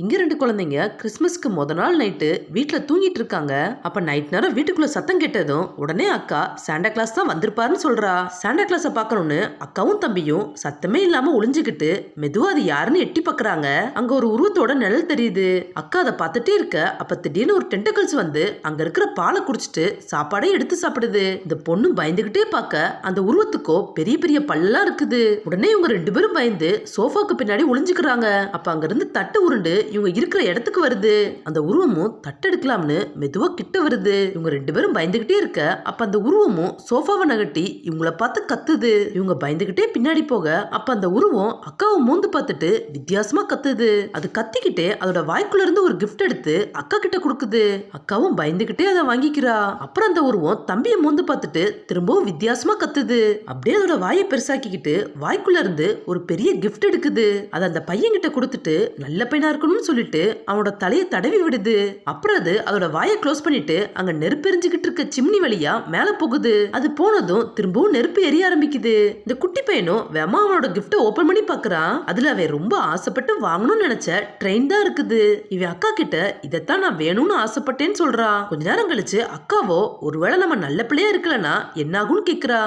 இங்க 2 குழந்தைங்க கிறிஸ்மஸ்க்கு நாள் நைட்டு வீட்ல தூங்கிட்டு இருக்காங்க. அப்ப நைட் நேரம் வீட்டுக்குள்ள சத்தம் கேட்டதும் உடனே அக்கா சாண்டா கிளாஸ் தான் வந்திருப்பாருன்னு சொல்றா. சாண்டா கிளாஸ பார்க்கணும்னு அக்காவும் தம்பியும் சத்தமே இல்லாம ஒளிஞ்சுகிட்டு மெதுவா அது யாருன்னு எட்டி பார்க்கறாங்க. அங்க ஒரு உருவத்தோட நிழல் தெரியுது. அக்கா அதை பார்த்துட்டே இருக்க அப்ப திடீர்னு ஒரு டென்டக்கிள்ஸ் வந்து அங்க இருக்கிற பாலை குடிச்சிட்டு சாப்பாடையும் எடுத்து சாப்பிடுது. இந்த பொண்ணு பயந்துகிட்டே பார்க்க அந்த உருவத்துக்கோ பெரிய பெரிய பல்லாம் இருக்குது. உடனே இவங்க 2 பேரும் பயந்து சோஃபாக்கு பின்னாடி ஒளிஞ்சுக்கிறாங்க. அப்ப அங்க இருந்து தட்டு உருண்டு இவங்க இருக்கிற இடத்துக்கு வருது. அந்த உருவமும் தட்டெடுக்கலாம்னு மெதுவா கிட்ட வருது. இவங்க 2 பேரும் பயந்துகிட்டே இருக்க அப்ப அந்த உருவமும் சோஃபாவை நகட்டி இவங்கள பார்த்து கத்துது. இவங்க பயந்துகிட்டே பின்னாடி போக அப்ப அந்த உருவம் அக்காவை மோந்து பார்த்துட்டு வித்தியாசமா கத்துது. அது கத்திக்கிட்டே அதோட வாய்க்குள்ள இருந்து ஒரு கிஃப்ட் எடுத்து அக்கா கிட்ட கொடுக்குது. அக்காவும் பயந்துகிட்டே அதை வாங்கிக்கிறா. அப்புறம் அந்த உருவம் தம்பியை மோந்து பார்த்துட்டு திரும்பவும் வித்தியாசமா கத்துது. அப்படியே அதோட வாயை பெருசாக்கிக்கிட்டு வாய்க்குள்ள இருந்து ஒரு பெரிய கிஃப்ட் எடுக்குது. அதை அந்த பையன் கிட்ட கொடுத்துட்டு நல்ல பையனா இருக்கணும்னு சொல்லிட்டு அவனோட தலையை தடவி விடுது. அப்புறம் அது அதோட வாயை க்ளோஸ் பண்ணிட்டு அங்க நெருப்பு எரிஞ்சுக்கிட்டு இருக்க சிம்னி வழியா மேல போகுது. அது போனதும் திரும்பவும் நெருப்பு எரிய ஆரம்பிக்குது. இந்த குட்டி பையனும் வேமா அவனோட கிஃப்ட ஓபன் பண்ணி பாக்குறான். அதுல அவன் ரொம்ப ஆசைப்பட்டு வாங்கணும்னு நினைச்ச ட்ரெயின் தான் இருக்குது. இவன் அக்கா கிட்ட இதைத்தான் நான் வேணும்னு ஆசைப்பட்டேன்னு சொல்றான். கொஞ்ச நேரம் கழிச்சு அக்காவோ ஒருவேளை நம்ம நல்ல பிள்ளையா இருக்கலன்னா என்ன ஆகும்னு கேக்குறா.